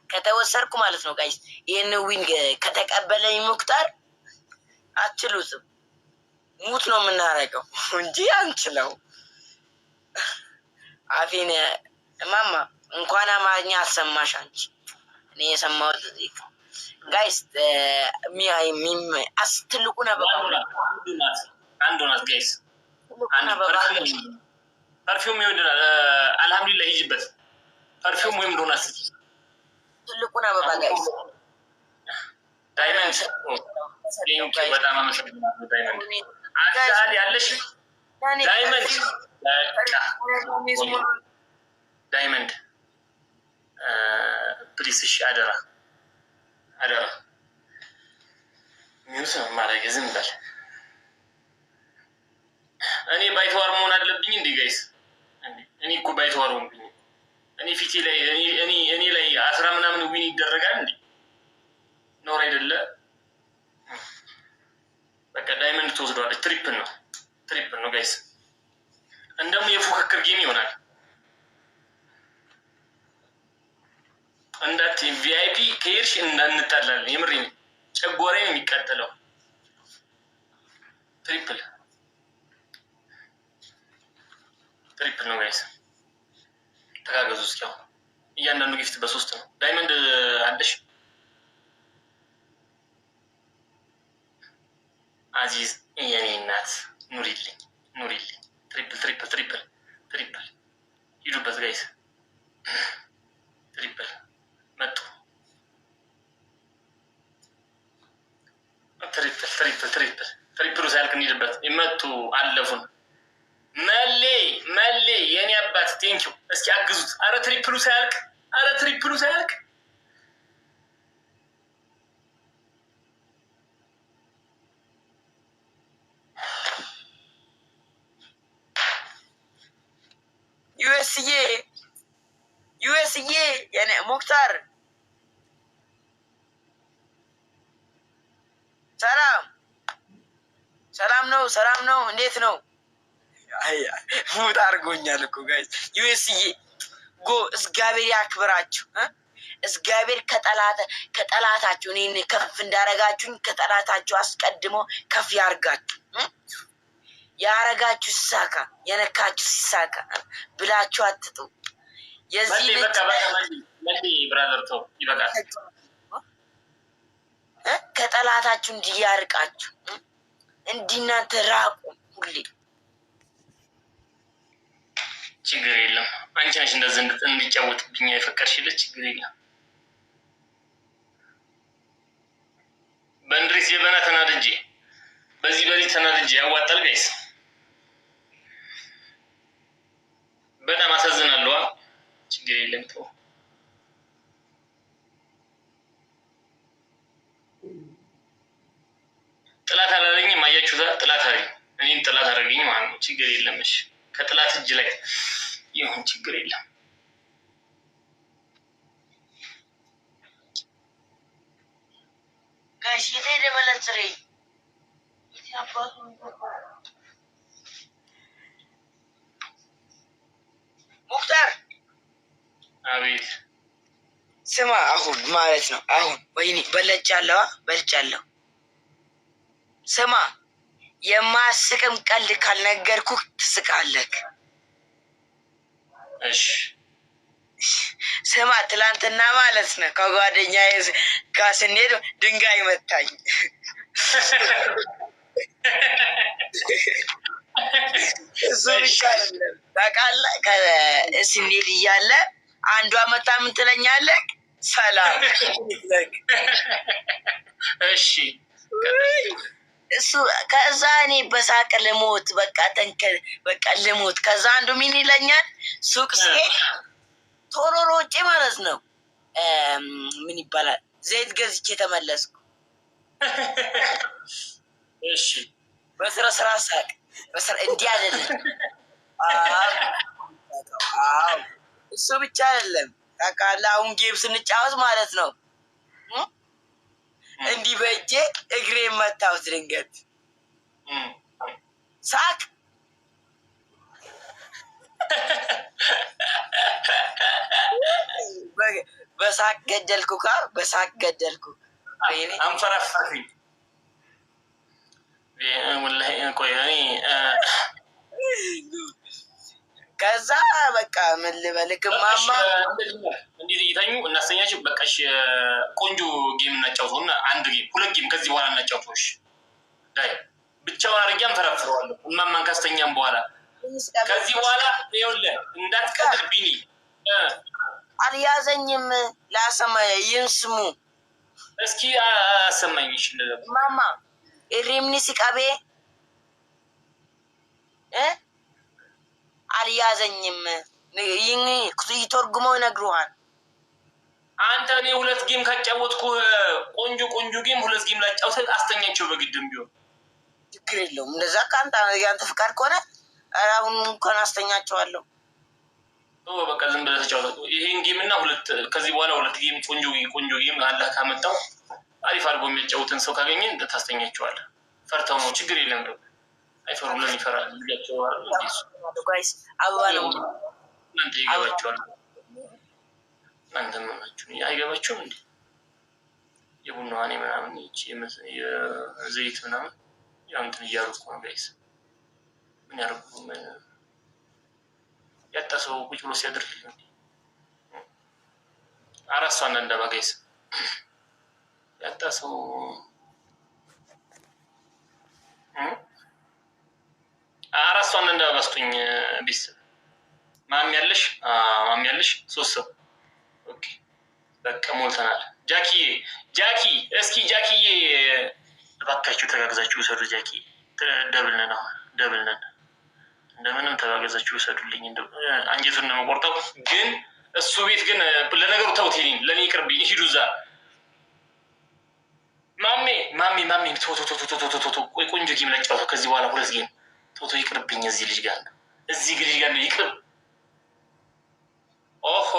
ከተወሰርኩ ማለት ነው ጋይስ ይህን ዊንግ ከተቀበለኝ ሙክታር አትችሉትም። ሙት ነው የምናደርገው እንጂ አንችለው። አፌን እማማ እንኳን አማርኛ አሰማሽ አንቺ እኔ የሰማሁት ጋይስ ትልቁ ነበር አንዱ ናት ጋይስ ፐርፊውም ይወድናል። አልሐምዱሊላህ ይጅበት ፐርፊውም ወይም ዶናት ትልቁ አበባ ጋይስ ዳይመንድ በጣም አመሰግናለሁ። ዳይመንድ አሳድ ያለሽ ዳይመንድ ፕሊስ እሺ፣ አደራ አደራ ሚውስ ማድረግ ዝም በል። እኔ ባይተዋር መሆን አለብኝ እንዴ ጋይስ? እኔ እኮ ባይተዋር ሆንኩኝ። እኔ ፊቴ ላይ እኔ ላይ 10 ምናምን ዊን ይደረጋል እንዴ? ኖር አይደለ? በቃ ዳይመንድ ትወስደዋለች። ትሪፕል ነው ጋይስ። እንደውም የፉክክር ጌም ይሆናል። እንዳት ቪአይፒ ከሄድሽ እንዳንጣላለን። የምሬን ጨጓራዬ ነው የሚቃጠለው። ትሪፕል ነው ጋይስ። ተጋገዙ እስኪ። አሁን እያንዳንዱ ጊፍት በ3 ነው። ዳይመንድ አለሽ አዚዝ የኔ እናት ኑሪልኝ። ትሪፕል ሂዱበት ጋይስ። ትሪፕል መጡ። ትሪፕሉ ሳያልቅ እንሂድበት። መጡ አለፉን። መሌ የኔ አባት ቴንኪው። እስኪ አግዙት። አረ ትሪፕሉ ሳያልቅ ዩኤስዬ የኔ ሙክታር ሰላም ነው። እንዴት ነው? ሙት አድርጎኛል እኮ ጋይስ። ዩኤስዬ ጎ እግዚአብሔር ያክብራችሁ። እግዚአብሔር ከጠላታችሁ እኔን ከፍ እንዳረጋችሁኝ ከጠላታችሁ አስቀድሞ ከፍ ያርጋችሁ። ያረጋችሁ ሲሳካ የነካችሁ ሲሳካ ብላችሁ አትጡ። የዚህ ከጠላታችሁ እንዲያርቃችሁ እንዲናንተ ራቁ። ሁሌ ችግር የለም። አንቺ ነሽ እንደዚህ እንዲጫወትብኝ የፈቀድሽለት። ችግር የለም። በእንድሪስ የበና ተናድጄ በዚህ በዚህ ተናድጄ ያዋጣል ጋይስ። በጣም አሳዝናለሁ። ችግር የለም። ተው ጥላት አላለኝም። አያችሁታ? ጥላት አለኝ። እኔም ጥላት አደረገኝ ማለት ነው። ችግር የለም። እሺ ከጥላት እጅ ላይ ይሁን፣ ችግር የለም። ጋሽ የቴደ መለጽሬ ሙክታር፣ አቤት። ስማ አሁን ማለት ነው ወይኔ በልጫለሁ። ስማ የማስቅም ቀልድ ካልነገርኩ ትስቃለህ። እሺ ስማ ትላንትና ማለት ነው ከጓደኛዬ ጋር ስንሄድ ድንጋይ መታኝ። እሱ ብቻ አይደለም ታውቃለህ። ስንሄድ እያለ አንዷ መታ ምን ትለኛለህ? ሰላም። እሺ እሱ ከዛ እኔ በሳቅ ልሞት በቃ ልሞት። ከዛ አንዱ ምን ይለኛል? ሱቅ ሲሄድ ቶሎ ሮጬ ማለት ነው ምን ይባላል ዘይት ገዝቼ ተመለስኩ። እሺ በስራ ሳቅ እንዲህ አይደለም። እሱ ብቻ አይደለም ታውቃለህ። አሁን ጌም ስንጫወት ማለት ነው እንዲህ በእጄ እግሬን መታሁት ድንገት ሳቅ። በሳቅ ገደልኩ በሳቅ ገደልኩ። አንፈራፋኝ ወላሂ። ቆይ ከዛ በቃ ምን ልበልክ ማማ እንዴት እየታኙ እናስተኛቸው። በቃሽ ቆንጆ ጌም እናጫውተው እና አንድ ጌም 2 ጌም ከዚህ በኋላ እናጫውተው። ዳይ ብቻውን አድርጌ አንፈራፍረዋለሁ እማማን ካስተኛም በኋላ። ከዚህ በኋላ ይኸውልህ እንዳትቀጥል ቢኒ አልያዘኝም። ላሰማ ይንስሙ እስኪ አሰማኝ። እሺ ማማ ኢሪምኒ ሲቀቤ አልያዘኝም። ይተርጉመው ይነግሩሃል። አንተ እኔ 2 ጌም ካጫወትኩ ቆንጆ ጌም 2 ጌም ላጫውተህ አስተኛቸው በግድም ቢሆን ችግር የለውም። እንደዛ ከአንተ ያንተ ፍቃድ ከሆነ አሁን እንኳን አስተኛቸዋለሁ። በቃ ዝም ብለህ ተጫወተው ይሄን ጌም እና 2 ከዚህ በኋላ 2 ጌም ቆንጆ ጌም አላህ ካመጣው አሪፍ አድርጎ የሚያጫውትን ሰው ካገኘን ታስተኛቸዋለህ። ፈርተው ነው ችግር የለም። አይፈሩም። ለምን ይፈራል? ልጃቸው ጋይስ አበባ ነው እናንተ ይገባቸዋል። እናንተ ምናችሁ አይገባቸውም እንዴ? የቡናዋ እኔ ምናምን የዘይት ምናምን ያው እንትን እያደረኩ ነው ጋይስ። ምን ያደርጉ ያጣ ሰው ቁጭ ብሎ ሲያደርግ 4 ሰው አንዳንድ ጋይስ ያጣ ሰው 4 ሰው አንዳንድ ባስቶኝ ቢስ ማሚ ያለሽ 3 ሰው ኦኬ በቃ ሞልተናል። ጃኪ እስኪ ጃኪዬ እባካችሁ ተጋግዛችሁ ውሰዱ። ጃኪ ደብልነን እንደምንም ተጋግዛችሁ ውሰዱልኝ። አንጀቱን ነው የምቆርጠው። ግን እሱ ቤት ግን ለነገሩ ተውት፣ ለእኔ ይቅርብኝ። ሂዱ እዛ ማሜ ቶ ቆንጆ ጌም ላጫወተው ከዚህ በኋላ 2 ጌም ቶ ይቅርብኝ። እዚህ ልጅ ጋር ነው ይቅርብ። ኦሆ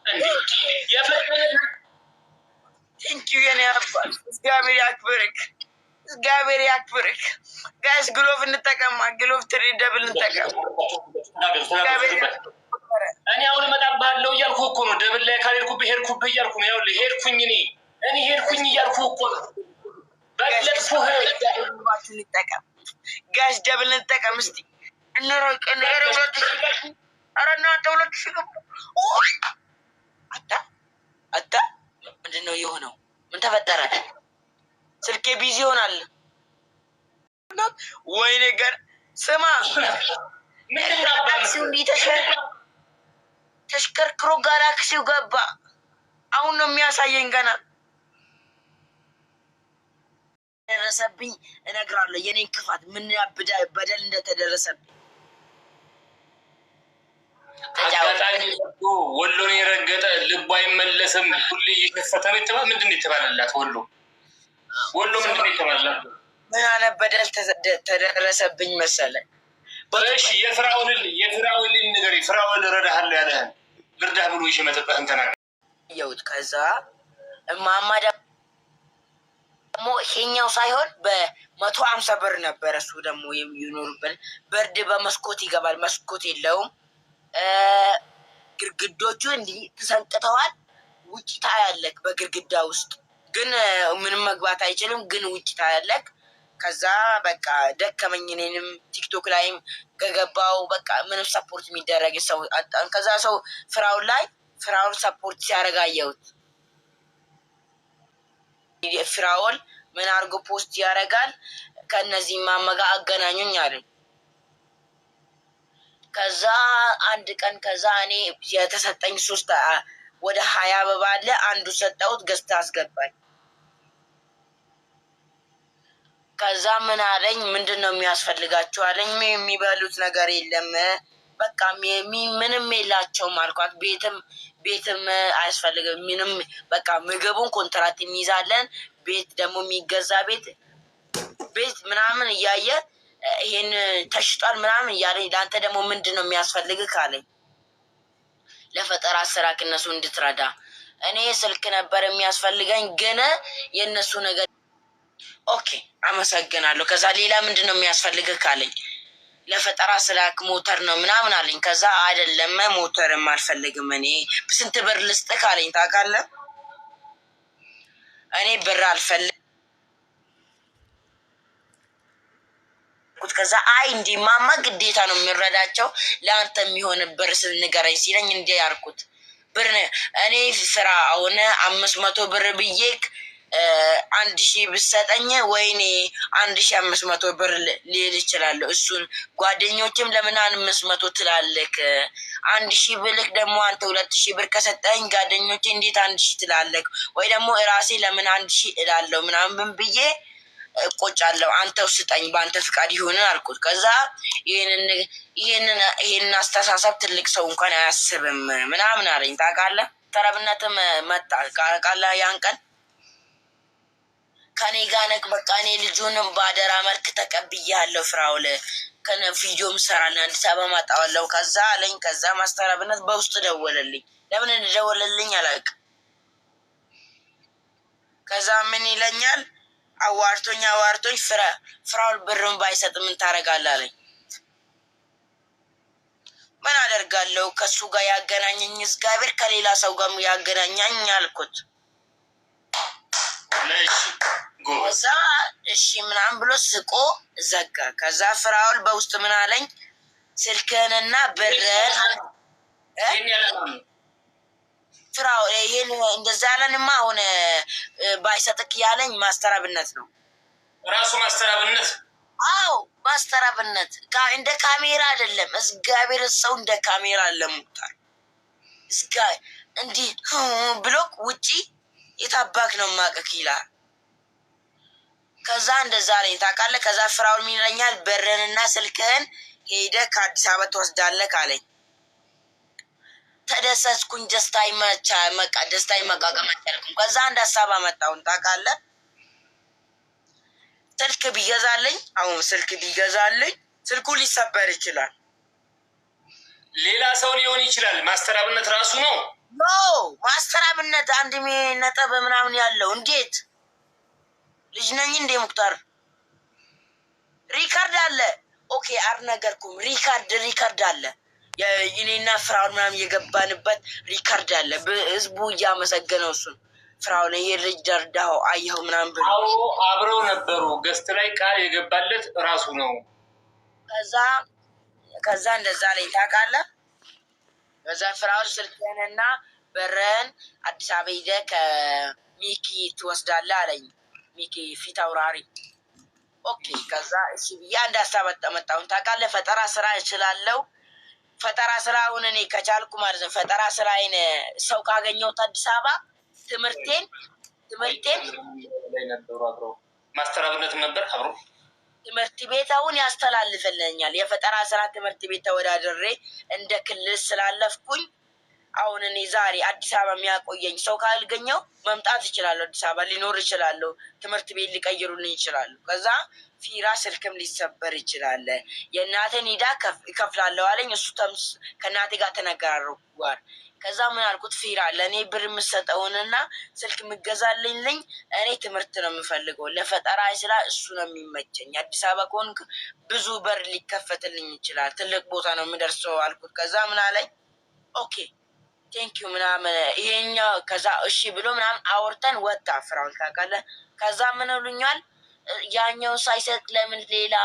እንዴ የፈጠነ ቴንኪው የኔ አባት እግዚአብሔር ያክብርክ። ጋይስ ግሎቭ እንጠቀማ። ግሎቭ 3 ደብል እንጠቀም። እኔ አሁን እመጣብሃለሁ እያልኩ እኮ ነው። ደብል ላይ ካልሄድኩብህ ሄድኩብህ እያልኩ ነው። ያው ሄድኩኝ እኔ ሄድኩኝ እያልኩ እኮ ነው። በለጥኩህ እንጠቀም ጋይስ ደብል እንጠቀም። እስቲ እንሮቅ ኧረ እናንተ 2 ገቡ። አታ ምንድን ነው የሆነው? ምን ተፈጠረ? ስልኬ ቢዚ ይሆናል። ወይኔ ገር ስማ ጋላክሲው እንዲህ ተሽከርክሮ ጋላክሲው ገባ። አሁን ነው የሚያሳየኝ። ገና ደረሰብኝ እነግራለሁ። የኔን ክፋት ምን በደል እንደተደረሰብኝ አጋጣሚ ወሎን የረገጠ ልቡ አይመለስም። ሁሌ እየከፈተ ነው የተባለ ምንድን ነው የተባለላት? ወሎ ምንድን ነው የተባለላት? ምን አለ በደል ተደረሰብኝ መሰለ። እሺ የፍራኦልን ነገር ፍራኦል ረዳሃለሁ ያለህን ልርዳህ ብሎ መጠጣህን ተናገር። የውት ከዛ እማማ ደግሞ ይሄኛው ሳይሆን በ150 ብር ነበረ። እሱ ደግሞ የሚኖሩበት በርድ በመስኮት ይገባል። መስኮት የለውም። ግርግዶቹ እንዲህ ተሰንጥተዋል። ውጭ ታያለክ። በግርግዳ ውስጥ ግን ምንም መግባት አይችልም። ግን ውጭ ታያለክ። ከዛ በቃ ደከመኝ። እኔንም ቲክቶክ ላይም ከገባው በቃ ምንም ሰፖርት የሚደረግ ሰው አጣን። ከዛ ሰው ፍራውን ሰፖርት ሲያደርግ አየሁት። ፍራውል ምን አድርጎ ፖስት ያደርጋል? ከእነዚህ ማመጋ አገናኙኝ አለኝ። ከዛ አንድ ቀን ከዛ እኔ የተሰጠኝ 3 ወደ 20 አበባ አለ። አንዱ ሰጠሁት፣ ገዝታ አስገባኝ። ከዛ ምን አለኝ? ምንድን ነው የሚያስፈልጋቸው አለኝ። የሚበሉት ነገር የለም በቃ ምንም የላቸውም አልኳት። ቤትም አያስፈልግም ምንም በቃ ምግቡን ኮንትራት የሚይዛለን። ቤት ደግሞ የሚገዛ ቤት ምናምን እያየ ይሄን ተሽጧል ምናምን እያለኝ ለአንተ ደግሞ ምንድን ነው የሚያስፈልግ ካለኝ ለፈጠራ ስራ ከነሱ እንድትረዳ እኔ ስልክ ነበር የሚያስፈልገኝ ግን የነሱ ነገር ኦኬ አመሰግናለሁ። ከዛ ሌላ ምንድን ነው የሚያስፈልግ ካለኝ ለፈጠራ ስላክ ሞተር ነው ምናምን አለኝ። ከዛ አይደለም ሞተርም አልፈልግም እኔ ስንት ብር ልስጥህ አለኝ። ታውቃለህ እኔ ብር አልፈልግም። ከዛ አይ እንዲማማ ግዴታ ነው የምንረዳቸው ለአንተ የሚሆን ብር ንገረኝ ሲለኝ እንዲ ያልኩት ብር እኔ ስራ አሁን 500 ብር ብዬክ 1000 ብሰጠኝ ወይኔ 1500 ብር ሊል ይችላለሁ። እሱን ጓደኞችም ለምን 500 ትላለክ 1000 ብልክ ደግሞ አንተ 2000 ብር ከሰጠኝ ጓደኞቼ እንዴት 1000 ትላለክ? ወይ ደግሞ እራሴ ለምን 1000 እላለሁ ምናምን ብዬ ቆጫለሁ። አንተው ስጠኝ በአንተ ፍቃድ ይሁን አልኩት። ከዛ ይሄንን አስተሳሰብ ትልቅ ሰው እንኳን አያስብም ምናምን አለኝ። ታውቃለህ ተረብነትም መጣ ታውቃለህ። ያን ቀን ከኔ ጋር ነክ በቃ እኔ ልጁንም በአደራ መልክ ተቀብያለሁ። ፍራውል ከነ ቪዲዮም ሰራና አዲስ አበባ ማጣዋለሁ። ከዛ አለኝ። ከዛ ማስተራብነት በውስጥ ደወለልኝ። ለምን እንደደወለልኝ አላውቅም። ከዛ ምን ይለኛል አዋርቶኝ ፍራውል ብርን ባይሰጥ ምን ታደርጋለህ አለኝ። ምን አደርጋለሁ ከሱ ጋር ያገናኘኝ እግዚአብሔር ከሌላ ሰው ጋር ያገናኛኝ አልኩት። ከዛ እሺ ምናምን ብሎ ስቆ ዘጋ። ከዛ ፍራውል በውስጥ ምን አለኝ ስልክህንና ብርን ፍራውል ይሄን እንደዛ ያለንማ አሁን ባይሰጥክ ያለኝ ማስተራብነት ነው ራሱ ማስተራብነት። አዎ ማስተራብነት እንደ ካሜራ አይደለም። እግዚአብሔር ሰው እንደ ካሜራ ለሙታል እንዲህ ብሎክ ውጪ የታባክ ነው ማቀክ ይላል። ከዛ እንደዛ አለኝ ታውቃለህ። ከዛ ፍራውል ምን ይለኛል ብርንና ስልክህን ሄደህ ከአዲስ አበባ ትወስዳለህ አለኝ። ተደሰትኩኝ። ደስታዬ መቃቀም አልቻልኩም። ከዛ አንድ ሀሳብ አመጣሁን ታውቃለህ። ስልክ ቢገዛልኝ ስልኩ ሊሰበር ይችላል። ሌላ ሰው ሊሆን ይችላል። ማስተራብነት ራሱ ነው። ማስተራብነት 1 ነጥብ ምናምን ያለው እንዴት ልጅ ነኝ እንዴ ሙክታር? ሪካርድ አለ። ኦኬ አልነገርኩም። ሪካርድ አለ። የእኔና ፍራውል ምናምን የገባንበት ሪካርድ አለ። ህዝቡ እያመሰገነው እሱን ፍራውል ይሄ ልጅ ደርዳው አየኸው ምናምን ብሎ አብረው ነበሩ። ገስት ላይ ቃል የገባለት ራሱ ነው። ከዛ እንደዛ ላይ ታውቃለህ። ከዛ ፍራውል ስልክህንና ብርህን አዲስ አበባ ሄደህ ከሚኪ ትወስዳለህ አለኝ። ሚኪ ፊት አውራሪ። ኦኬ ከዛ እሺ ብዬ አንድ ሀሳብ መጣሁን ታውቃለህ። ፈጠራ ስራ እችላለሁ። ፈጠራ ስራ አሁን እኔ ከቻልኩ ማለት ነው ፈጠራ ስራዬን ሰው ካገኘሁት አዲስ አበባ ትምህርቴን ማስተራብነት ነበር አብሮ ትምህርት ቤት አሁን ያስተላልፍልኛል። የፈጠራ ስራ ትምህርት ቤት ተወዳድሬ እንደ ክልል ስላለፍኩኝ አሁን እኔ ዛሬ አዲስ አበባ የሚያቆየኝ ሰው ካልገኘው መምጣት ይችላሉ። አዲስ አበባ ሊኖር ይችላሉ። ትምህርት ቤት ሊቀይሩልኝ ይችላሉ። ከዛ ፊራ ስልክም ሊሰበር ይችላል። የእናቴን ሂዳ ይከፍላለሁ አለኝ። እሱ ከእናቴ ጋር ተነጋገርን። ከዛ ምን አልኩት ፊራ ለእኔ ብር የምሰጠውንና ስልክ የምገዛልኝ እኔ ትምህርት ነው የምፈልገው። ለፈጠራ ስራ እሱ ነው የሚመቸኝ። አዲስ አበባ ከሆንክ ብዙ በር ሊከፈትልኝ ይችላል። ትልቅ ቦታ ነው የምደርሰው አልኩት። ከዛ ምን አለኝ ኦኬ ቴንኪዩ ምናምን ይሄኛው ከዛ እሺ ብሎ ምናምን አውርተን ወጣ ፍራውል ታውቃለህ። ከዛ ምን ብሉኛል ያኛውን ሳይሰጥ ለምን ሌላ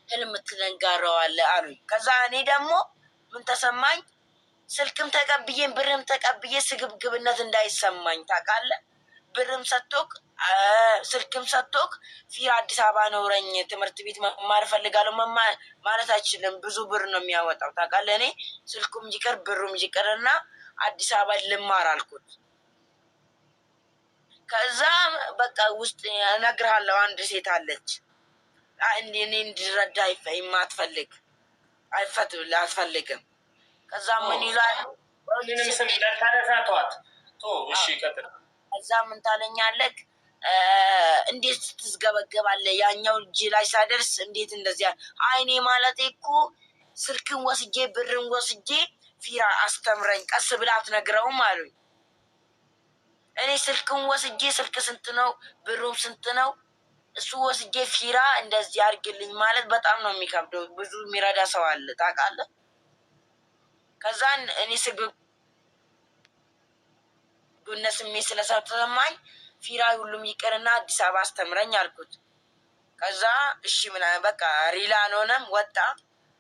ህልም ትነጋረዋለህ አሉኝ። ከዛ እኔ ደግሞ ምን ተሰማኝ ስልክም ተቀብዬ ብርም ተቀብዬ ስግብግብነት እንዳይሰማኝ ታውቃለህ። ብርም ሰጥቶክ ስልክም ሰጥቶክ ፊራ አዲስ አበባ ኖረኝ ትምህርት ቤት መማር እፈልጋለሁ ማለት አይችልም። ብዙ ብር ነው የሚያወጣው ታውቃለህ። እኔ ስልኩም ይቅር ብሩም ይቅርና አዲስ አበባ ልማር አልኩት። ከዛ በቃ ውስጥ እነግርሃለሁ አንድ ሴት አለች እኔ እንድረዳ አትፈልግም። ከዛ ምን ይላል ምንም ስም እንዳታነሳቷት እሺ ቀጥል። ከዛ ምን ታለኛለህ እንዴት ትስገበገባለህ? ያኛው እጅ ላይ ሳደርስ እንዴት እንደዚያ አይኔ ማለቴ እኮ ስልክን ወስጄ ብርን ወስጄ ፊራ አስተምረኝ ቀስ ብላ አትነግረውም አሉኝ። እኔ ስልክን ወስጄ ስልክ ስንት ነው ብሩም ስንት ነው እሱ ወስጄ ፊራ እንደዚህ አድርግልኝ ማለት በጣም ነው የሚከብደው። ብዙ የሚረዳ ሰው አለ ታውቃለህ። ከዛን እኔ ስግብግብነት ስሜት ስለተሰማኝ ፊራ ሁሉም ይቅርና አዲስ አበባ አስተምረኝ አልኩት። ከዛ እሺ ምን በቃ ሪላ አልሆነም ወጣ።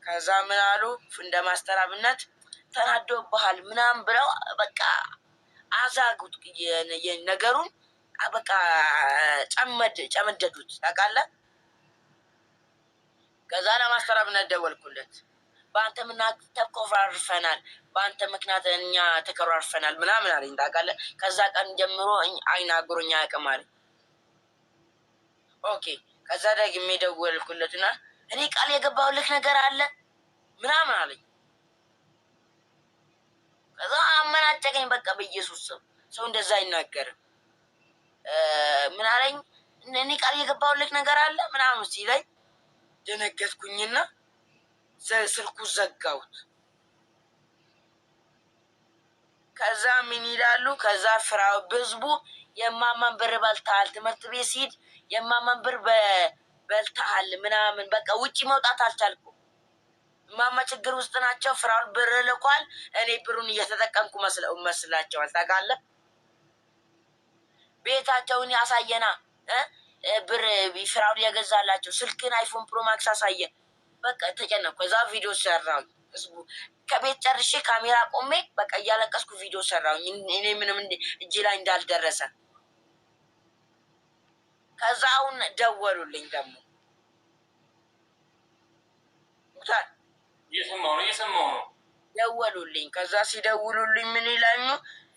ከዛ ምን አሉ እንደ ማስተራብነት ተናዶብሃል ምናምን ብለው በቃ አዛጉት ነገሩን በቃ ጨመደዱት ታውቃለህ። ከዛ ለማስተራብነት ደወልኩለት። በአንተ ምክንያት ተኮራርፈናል፣ በአንተ ምክንያት እኛ ተኮራርፈናል ምናምን አለኝ ታውቃለህ። ከዛ ቀን ጀምሮ አይናገሩኝ አያውቅም አለኝ። ኦኬ ከዛ ደግሜ ደወልኩለትና እኔ ቃል የገባሁልህ ነገር አለ ምናምን አለኝ። ከዛ አመናጨቀኝ። በቃ በኢየሱስ ሰው እንደዛ አይናገርም። ምን አለኝ እኔ ቃል የገባሁልህ ነገር አለ ምናምን ሲለኝ ደነገጥኩኝና ስልኩ ዘጋሁት። ከዛ ምን ይላሉ? ከዛ ፍራው ህዝቡ የማማን ብር በልተሃል፣ ትምህርት ቤት ሲሄድ የማማን ብር በልተሃል ምናምን በቃ ውጭ መውጣት አልቻልኩም። እማማ ችግር ውስጥ ናቸው። ፍራውን ብር ልኳል። እኔ ብሩን እየተጠቀምኩ መስላቸዋል ታውቃለህ። ቤታቸውን ያሳየና ብር ፍራውን የገዛላቸው ስልክን አይፎን ፕሮማክስ አሳየን። በቃ ተጨነኩ። ከዛ ቪዲዮ ሰራሁኝ። ህዝቡ ከቤት ጨርሼ ካሜራ ቆሜ በቃ እያለቀስኩ ቪዲዮ ሰራሁኝ። እኔ ምንም እጅ ላይ እንዳልደረሰ። ከዛ አሁን ደወሉልኝ ደግሞ እየሰማሁ ነው። ደወሉልኝ። ከዛ ሲደውሉልኝ ምን ይላሉ?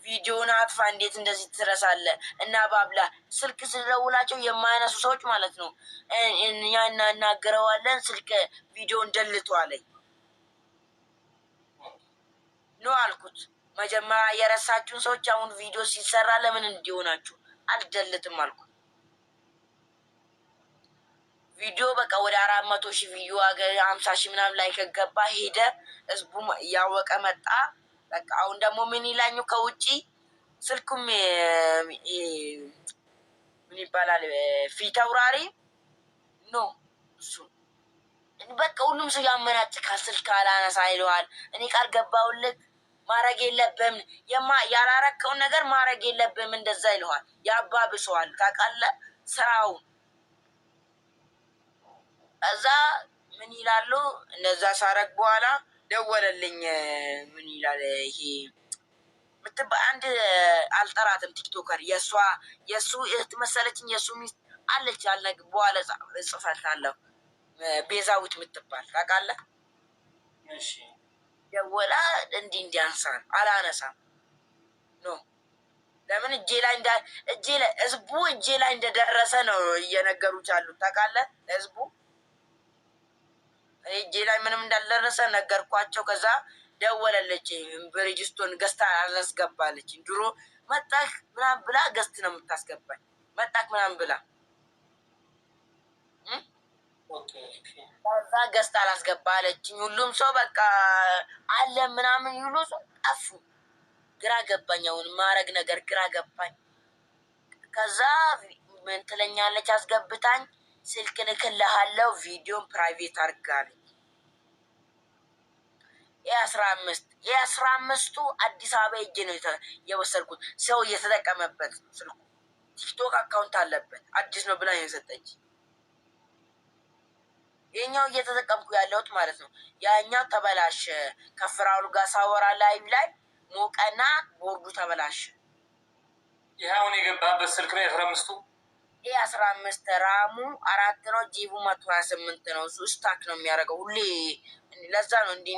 ቪዲዮን አጥፋ፣ እንዴት እንደዚህ ትረሳለህ? እና ባብላ ስልክ ስደውላቸው የማያነሱ ሰዎች ማለት ነው። እኛ እናናገረዋለን ስልክ ቪዲዮን ደልቶ አለኝ። ኖ አልኩት። መጀመሪያ የረሳችሁን ሰዎች አሁን ቪዲዮ ሲሰራ ለምን እንዲሆናችሁ አልደልትም አልኩት። ቪዲዮ በቃ ወደ 400,000 ቪዲዮ 50,000 ምናምን ላይ ከገባ ሄደ። ህዝቡም እያወቀ መጣ። በቃ አሁን ደግሞ ምን ይላኙ ከውጭ ስልኩም ምን ይባላል ፊት አውራሪ ኖ እሱ በቃ ሁሉም ሰው ያመናጭካል። ስልክ አላነሳ ይለዋል። እኔ ቃል ገባሁልህ ማድረግ የለብህም ያላረከውን ነገር ማድረግ የለብህም እንደዛ ይለዋል። ያባብሰዋል ታውቃለህ ስራውን። እዛ ምን ይላሉ? እነዛ ሳረግ በኋላ ደወለልኝ። ምን ይላል ይሄ አንድ አልጠራትም ቲክቶከር የእሱ እህት መሰለችኝ። የእሱ ሚስት አለች አልነግ በኋላ እጽፋታለሁ። ቤዛዊት የምትባል ታውቃለህ? ደወላ እንዲያንሳን አላነሳም። ኖ ለምን እጄ ላይ ህዝቡ እጄ ላይ እንደደረሰ ነው እየነገሩት ያሉት ታውቃለህ? ለህዝቡ እጄ ላይ ምንም እንዳልደረሰ ነገርኳቸው። ከዛ ደወለለች። ብሪጅስቶን ገዝታ አላስገባለች። ድሮ መጣክ ምናምን ብላ ገዝት ነው የምታስገባኝ። መጣክ ምናምን ብላ ከዛ ገዝታ አላስገባለችኝ። ሁሉም ሰው በቃ አለ ምናምን ይሉ ሰው ጠፉ። ግራ ገባኝ። አሁን ማረግ ነገር ግራ ገባኝ። ከዛ ምን ትለኛለች አስገብታኝ ስልክ ልክልሃለሁ ቪዲዮን ፕራይቬት አድርጋለች። የ15ቱ አዲስ አበባ ሄጄ ነው የወሰድኩት። ሰው እየተጠቀመበት ስልኩ ቲክቶክ አካውንት አለበት አዲስ ነው ብላ የሰጠች። የኛው እየተጠቀምኩ ያለሁት ማለት ነው። ያኛው ተበላሸ። ከፍራውሉ ጋር ሳወራ ላይቭ ላይ ሞቀና ቦርዱ ተበላሸ። ይህ አሁን የገባበት ስልክ ነው 15ቱ። ይህ 15 ራሙ 4 ነው። ጂቡ 128 ነው። እሱ ስታክ ነው የሚያደርገው ሁሌ። ለዛ ነው እንዲህ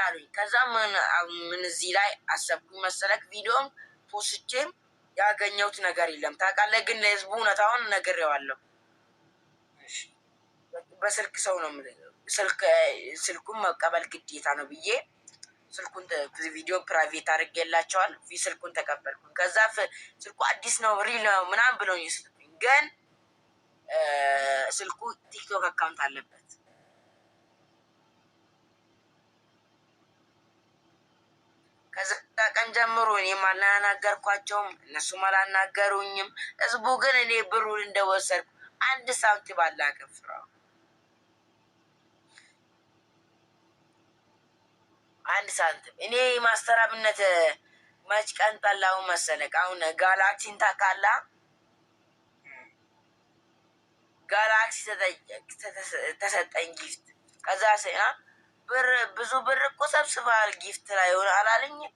አሉኝ። ከዛ ምን እዚህ ላይ አሰብኩኝ መሰለክ ቪዲዮም ፖስቼም ያገኘሁት ነገር የለም ታውቃለህ። ግን ለህዝቡ እውነታውን ነግሬዋለሁ። በስልክ ሰው ነው ስልኩን መቀበል ግዴታ ነው ብዬ ስልኩን ቪዲዮ ፕራይቬት አድርጌላቸዋል። ስልኩን ተቀበልኩኝ። ከዛ ስልኩ አዲስ ነው ሪል ነው ምናምን ብለውኝ ስልኩኝ። ግን ስልኩ ቲክቶክ አካውንት አለበት። ከዛ ቀን ጀምሮ እኔም አላናገርኳቸውም፣ እነሱም አላናገሩኝም። ህዝቡ ግን እኔ ብሩን እንደወሰድኩ አንድ ሳንቲም አላከፍረው። አንድ ሳንቲም እኔ ማስተራብነት መች ቀን ጠላው መሰለቅ። አሁን ጋላክሲን ታውቃለህ? ጋላክሲ ተሰጠኝ ጊፍት። ከዛ ብር ብዙ ብር እኮ ሰብስበሃል ጊፍት ላይ ሆነ አላለኝም።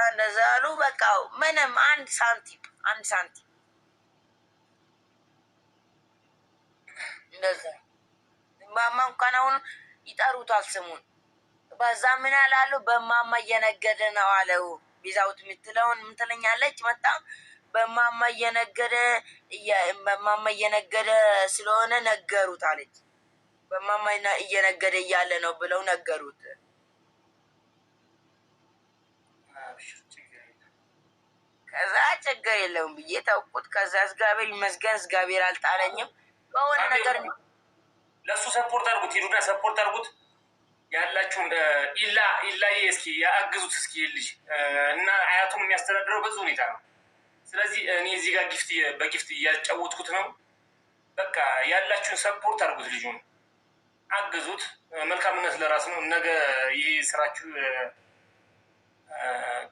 እንደዛ አሉ። በቃ ምንም አንድ ሳንቲም እንደዛ ማማ እንኳን አሁን ይጠሩታል ስሙን። በዛ ምን ያላሉ በማማ እየነገደ ነው አለው። ቤዛውት የምትለውን ምትለኛለች መጣ በማማ እየነገደ ስለሆነ ነገሩት አለች። በማማ እየነገደ እያለ ነው ብለው ነገሩት። ከዛ ችግር የለውም ብዬ ተውኩት። ከዛ እግዚአብሔር ይመስገን እግዚአብሔር አልጣለኝም። በሆነ ነገር ለእሱ ሰፖርት አድርጉት፣ ሂዱና ሰፖርት አድርጉት። ያላችሁን ኢላዬ እስኪ ያግዙት እስኪ ልጅ እና አያቱን የሚያስተዳድረው በዚህ ሁኔታ ነው። ስለዚህ እኔ እዚህ ጋር በጊፍት እያጫወትኩት ነው። በቃ ያላችሁን ሰፖርት አድርጉት፣ ልጁን አግዙት። መልካምነት ለራስ ነው። ነገ ይህ ስራችሁ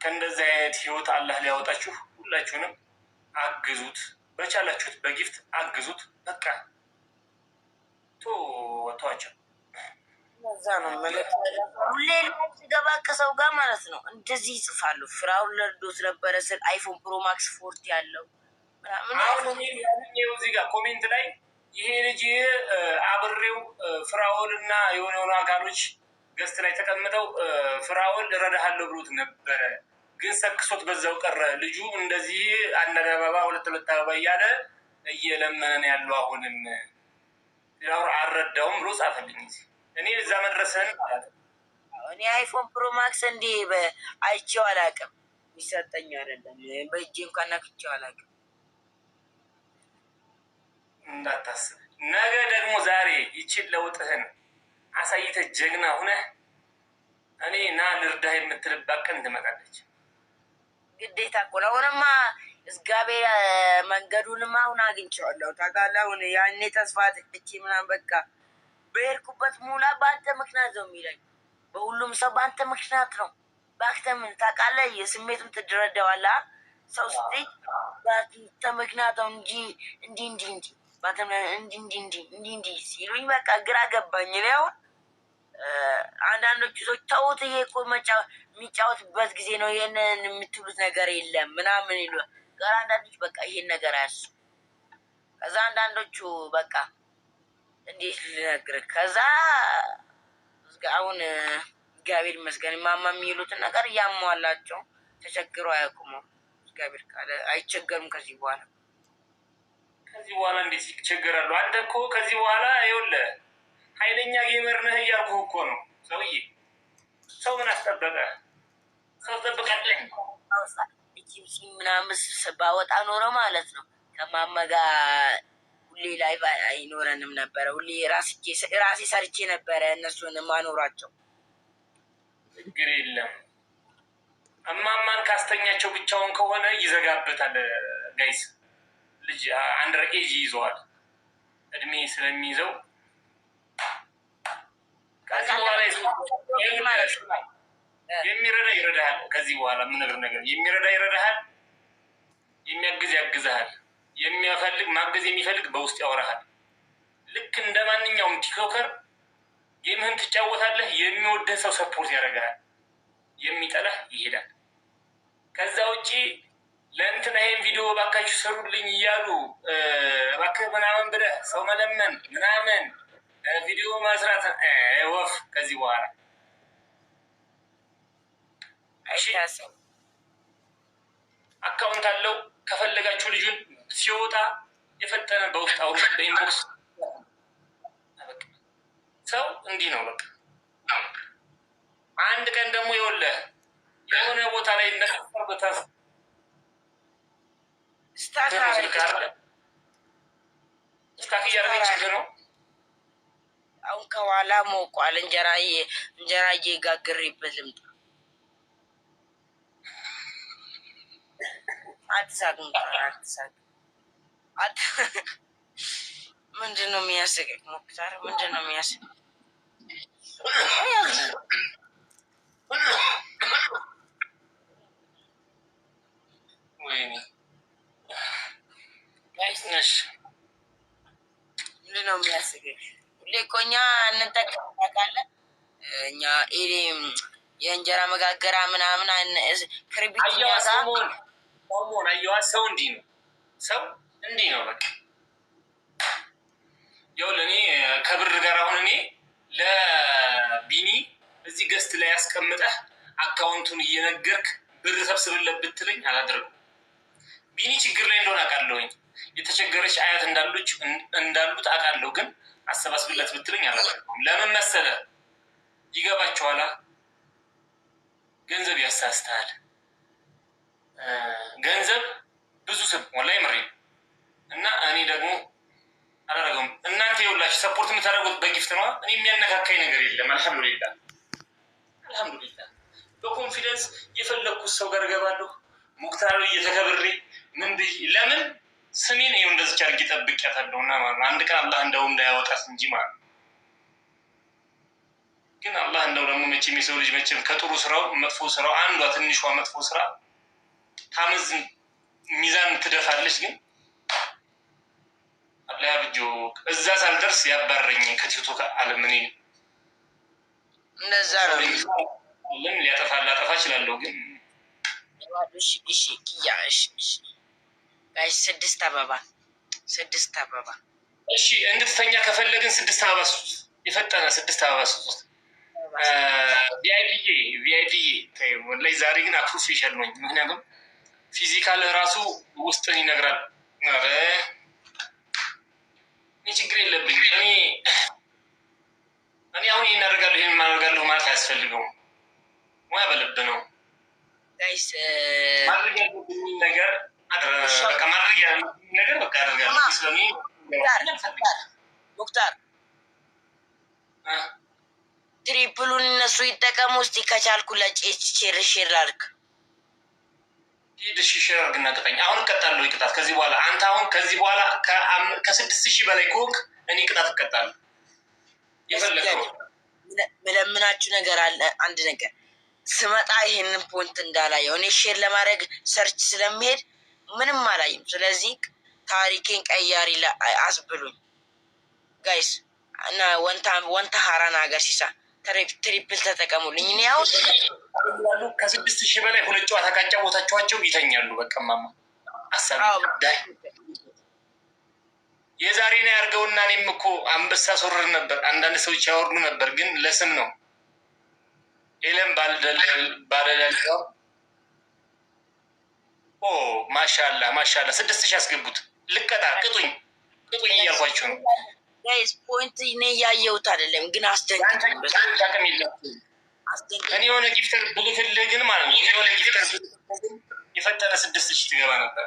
ከእንደዚህ አይነት ህይወት አላህ ሊያወጣችሁ። ሁላችሁንም አግዙት፣ በቻላችሁት በጊፍት አግዙት። በቃ ተዋቸው። እዛ ነው ሁሌ ሲገባ ከሰው ጋር ማለት ነው እንደዚህ ይጽፋሉ። ፍራውን ለርዶት ነበረ ስል አይፎን ፕሮ ማክስ 40 ያለው እዚህ ጋር ኮሜንት ላይ ይሄ ልጅ አብሬው ፍራውን እና የሆነ አካሎች ገስት ላይ ተቀምጠው ፍራውን እረዳሃለሁ ብሎት ነበረ፣ ግን ሰክሶት በዛው ቀረ። ልጁ እንደዚህ አንድ አበባ ሁለት አበባ እያለ እየለመነን ያለው አሁንም አልረዳውም ብሎ ጻፈልኝ። እኔ እዛ መድረስህን እኔ አይፎን ፕሮ ማክስ እንዲህ አይቼው አላውቅም። የሚሰጠኝ አይደለም በእጄ እንኳን ነክቼው አላውቅም። እንዳታስብ ነገ ደግሞ ዛሬ ይችን ለውጥህን አሳይተህ ጀግና ሁነህ እኔ ና ልርዳህ የምትልባት ቀን ትመጣለች። ግዴታ እኮ ነው። አሁንማ እግዚአብሔር መንገዱንማ አሁን አግኝቼዋለሁ ታውቃለህ። አሁን ያኔ ተስፋ ጥቼ ምናምን በቃ በሄድኩበት ሙላ በአንተ ምክንያት ነው የሚለኝ። በሁሉም ሰው በአንተ ምክንያት ነው። በአንተ ምን ታውቃለህ? የስሜቱን ትደረደዋለህ። ሰው ስትይ በአንተ ምክንያት ነው እንጂ እንዲህ ሲሉኝ በቃ ግራ ገባኝ። እኔ አሁን አንዳንዶቹ ሰዎች ተውት፣ ይሄ እኮ የሚጫወትበት ጊዜ ነው፣ ይሄንን የምትሉት ነገር የለም ምናምን ይሉ ጋር አንዳንዶች በቃ ይሄን ነገር አያሱ። ከዛ አንዳንዶቹ በቃ እንዴት ልነግርህ፣ ከዛ አሁን እግዚአብሔር ይመስገን ማማ የሚሉትን ነገር እያሟላቸው ተቸግሮ አያውቁም። እግዚአብሔር ካለ አይቸገሩም። ከዚህ በኋላ እንዴት ይቸገራሉ? አንተ እኮ ከዚህ በኋላ ይኸውልህ ኃይለኛ ጌመር ነህ እያልኩህ እኮ ነው። ሰውዬ ሰው ምን አስጠበቀ? ሰው ጠብቃለህ ምናምን ባወጣ ኖረ ማለት ነው ከማማ ጋር ሁሌ ላይ አይኖረንም ነበረ። ሁሌ ራሴ ሰርቼ ነበረ እነሱን ማኖራቸው። ችግር የለም። እማማን ካስተኛቸው ብቻውን ከሆነ ይዘጋበታል። ጋይስ ልጅ አንድ ረቄጅ ይዘዋል እድሜ ስለሚይዘው ከዚህ በኋላ የሚረዳ ይረዳሃል። ከዚህ በኋላ የምነግርህ ነገር የሚረዳ ይረዳሃል፣ የሚያግዝ ያግዝሃል፣ ማገዝ የሚፈልግ በውስጥ ያወራሃል። ልክ እንደ ማንኛውም ቲክቶከር ጌምህን ትጫወታለህ። የሚወደህ ሰው ሰፖርት ያደርግሃል፣ የሚጠላህ ይሄዳል። ከዛ ውጭ ለእንትና ይሄን ቪዲዮ እባካችሁ ሰሩልኝ እያሉ እባክህ ምናምን ብለህ ሰው መለመን ምናምን ቪዲዮ መስራት ወፍ ከዚህ በኋላ አካውንት አለው። ከፈለጋችሁ ልጁን ሲወጣ የፈጠነ በውስጥ አውሩት፣ በኢንቦክስ ሰው እንዲህ ነው በቃ። አንድ ቀን ደግሞ የወለህ የሆነ ቦታ ላይ እንደቀርበታ ስታክ እያደረገች ነው። አሁን አሁን ከኋላ ሞቋል። እንጀራ እየጋገሬበት ልምጣ። አትሳቅ አትሳቅ። ምንድን ነው የሚያስቀኝ? ሙክታር ምንድን ነው የሚያስቀኝ? ምንድን ነው የሚያስቀኝ? ሁሌ እኮ እኛ እንጠቀማለን። እኛ የእንጀራ መጋገራ ምናምን ክርቢት ሆን አየዋ። ሰው እንዲህ ነው። ሰው እንዲህ ነው። በቃ ያው ለእኔ ከብር ጋር አሁን እኔ ለቢኒ እዚህ ገስት ላይ ያስቀምጠህ አካውንቱን እየነገርክ ብር ሰብስብለት ብትለኝ አላደርግም። ቢኒ ችግር ላይ እንደሆነ አውቃለሁኝ። የተቸገረች አያት እንዳሉት አውቃለሁ። ግን አሰባስብለት ብትለኝ አላደርግም። ለምን መሰለህ? ይገባቸዋላ። ገንዘብ ያሳስተሃል። ገንዘብ ብዙ ስም ወላሂ ምሬ እና እኔ ደግሞ አላደረገውም። እናንተ የውላችሁ ሰፖርት የምታደርጉት በጊፍት ነዋ። እኔ የሚያነካካኝ ነገር የለም። አልሐምዱሊላህ አልሐምዱሊላህ። በኮንፊደንስ የፈለግኩት ሰው ጋር እገባለሁ። ሙክታር እየተከብሬ ምን ብዬ ለምን ስሜን ይኸው እንደዚች አድርጌ ጠብቂያታለሁ። እና አንድ ቀን አላህ እንደው እንዳያወጣት እንጂ ማለት ነው። ግን አላህ እንደው ደግሞ መቼም የሰው ልጅ መቼም ከጥሩ ስራው መጥፎ ስራው አንዷ ትንሿ መጥፎ ስራ ታመዝ ሚዛን ትደፋለች። ግን አላህ ያብጆ እዛ ሳልደርስ ያባረኝ ከቲክቶክ ዓለም እኔ እንደዛ ነው። ምን ላጠፋ እችላለሁ። ግን ስድስት አበባ እሺ፣ እንድትተኛ ከፈለግን 6 አበባ ስጡት። የፈጠነ 6 አበባ ስጡት። ቪአይፒዬ ላይ ዛሬ ግን አፕሮፌሽናል ነኝ። ምክንያቱም ፊዚካል ራሱ ውስጥን ይነግራል። እኔ ችግር የለብኝ። እኔ አሁን ይህን አደርጋለሁ ይህን ማደርጋለሁ ማለት አያስፈልገውም። ሙያ በልብ ነው። ማድረግ ያለብኝ ነገር ማድረግ ያለብኝ ነገር በቃ አደርጋለሁ። ሙክታር ትሪፕሉን እነሱ ይጠቀሙ። እስቲ ከቻልኩ ለሼር ላድርግ። ሂድ ሼር አድርግና ቅጣኝ። አሁን እቀጣለሁ። ቅጣት ከዚህ በኋላ አንተ አሁን ከዚህ በኋላ ከ6000 በላይ ከሆንክ እኔ ቅጣት እቀጣለሁ። የፈለገው ምለምናችሁ ነገር አለ። አንድ ነገር ስመጣ ይሄንን ፖንት እንዳላየው እኔ ሼር ለማድረግ ሰርች ስለሚሄድ ምንም አላይም። ስለዚህ ታሪኬን ቀያሪ አስብሉኝ ጋይስ እና ወንታ ሀራን ሀገር ሲሳ ትሪፕል ተጠቀሙልኝ። እኔ አሁን ከ6000 በላይ 2 ጨዋታ ካጫወታችኋቸው ይተኛሉ። በቃ ማማ አሳብ የዛሬን ያርገውና እኔም እኮ አንበሳ ሶርር ነበር። አንዳንድ ሰዎች ያወርዱ ነበር፣ ግን ለስም ነው። ኤለም ባለዳልጫው ማሻላ 6000 ያስገቡት። ልቀጣ ቅጡኝ እያልኳቸው ነው። ጋይስ ፖይንት እኔ ያየሁት አይደለም፣ ግን አስደንግጡኝ። እኔ የሆነ ጊፍተር ብልክልህ ግን ማለት ነው የሆነ ጊፍተር የፈጠረ 6000 ትገባ ነበር።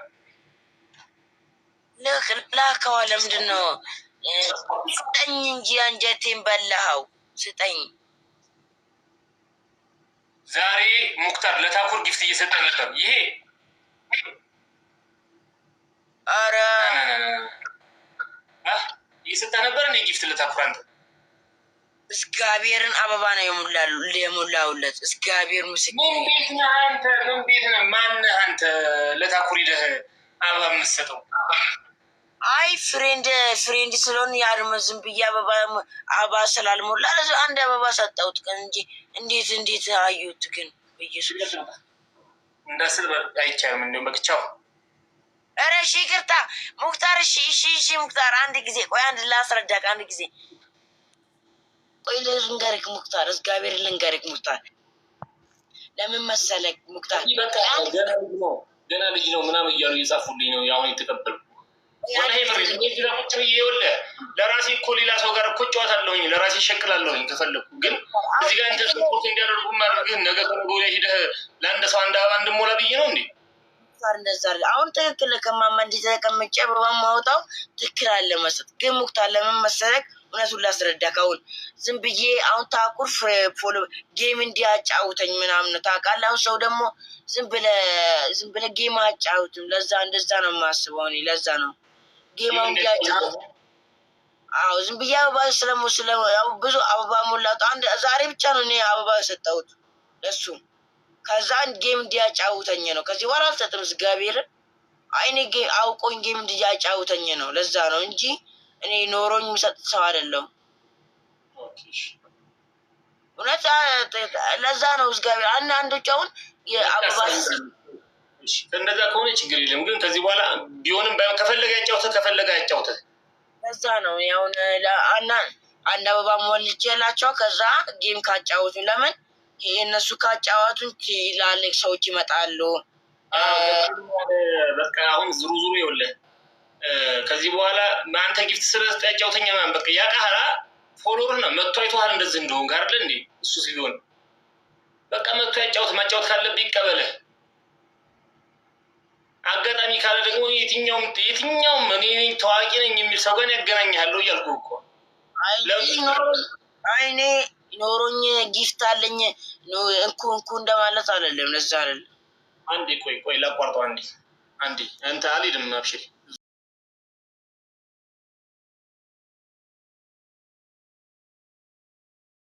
ላከዋ ለምንድን ነው? ስጠኝ እንጂ አንጀቴን በላኸው። ስጠኝ። ዛሬ ሙክታር ለታኩር ጊፍት እየሰጠ ነበር። ይሄ ኧረ እየሰጠ ነበር። እኔ ጊፍት ለታኩር አንተ እግዚአብሔርን አበባ ነው የሞላውለት። እግዚአብሔር ምስክር። ምን ቤት ነህ አንተ? ምን ቤት ነህ? ማነህ አንተ? ለታኩር ሂደህ አበባ የምትሰጠው? አይ ፍሬንድ ስለሆን ያድመ ዝም ብዬ አበባ ስላልሞላ አንድ አበባ ሰጠሁት እንጂ እንዴት አዩት? ግን በኢየሱስ እንዳስል አይቻልም። እንዲሁም በቅቻው ኧረ እሺ ይቅርታ ሙክታር። እሺ ሙክታር አንድ ጊዜ ቆይ፣ አንድ ላስረዳቅ። አንድ ጊዜ ቆይ ልንገርክ ሙክታር፣ እግዚአብሔር ልንገርክ ሙክታር። ለምን መሰለክ ሙክታር፣ ገና ልጅ ነው ምናምን እያሉ እየጻፉልኝ ነው አሁን የተቀበልኩ። ለራሴ እኮ ሌላ ሰው ጋር እኮ ጨዋታለሁኝ፣ ለራሴ እሸቅላለሁኝ ከፈለኩ። ግን እዚህ ጋር እንተ ሰፖርት እንዲያደርጉ ማድረግህ ነገ ከነገ ወዲያ ሄደህ ለአንድ ሰው አንድ አበባ እንድሞላ ብዬ ነው እንዴ? እንደዛ አሁን ትክክል ከማማ እንዲህ ተቀምጬ አበባ ማውጣው ትክክል አለ መስጠት። ግን ሙክታር ለምን መሰለክ እውነቱን ላስረዳህ አሁን ዝም ብዬ አሁን ታኩር ፎሎ ጌም እንዲያጫውተኝ ምናምን ነው ታውቃለህ። አሁን ሰው ደግሞ ዝም ብለህ ጌም አጫውትም። ለዛ እንደዛ ነው የማስበው እኔ። ለዛ ነው ጌም እንዲያጫውት። አዎ ዝም ብዬ አበባ ያው ብዙ አበባ ሞላቱ ዛሬ ብቻ ነው እኔ አበባ የሰጠሁት ለሱ። ከዛ ጌም እንዲያጫውተኝ ነው። ከዚህ በኋላ አልሰጥም እግዚአብሔርን። አይኔ አውቆኝ ጌም እንዲያጫውተኝ ነው። ለዛ ነው እንጂ እኔ ኖሮኝ የምሰጥ ሰው አይደለሁም። እውነት ለዛ ነው እግዚአብሔር። አንዳንዶች አሁን የአበባ እንደዛ ከሆነ ችግር የለም። ግን ከዚህ በኋላ ቢሆንም ባይሆን ከፈለገ ያጫውተህ። ለዛ ነው አሁን አንድ አበባ ሞልቼላቸው ከዛ ጌም ካጫወቱኝ ለምን እነሱ ካጫወቱኝ ትላልቅ ሰዎች ይመጣሉ። በቃ አሁን ዙሩ ይኸውልህ ከዚህ በኋላ አንተ ጊፍት ስለሰጠ ያጫውተኛ ማን በቃ ያቃህራ ፎሎወር ነው መጥቶ አይተዋል እንደዚህ እንደሆን ጋር አይደል እንዴ? እሱ ሲሆን በቃ መጥቶ ማጫወት ካለብህ ይቀበልህ። አጋጣሚ ካለ ደግሞ የትኛውም እኔ ታዋቂ ነኝ የሚል ሰው ጋር ያገናኛለሁ እያልኩህ እኮ። አይኔ ኖሮኝ ጊፍት አለኝ እንኩ እንደማለት አይደለም። ለዛ አይደለም። አንዴ ቆይ ላቋርጠው አንዴ አንተ አልሄድም አብሽሪ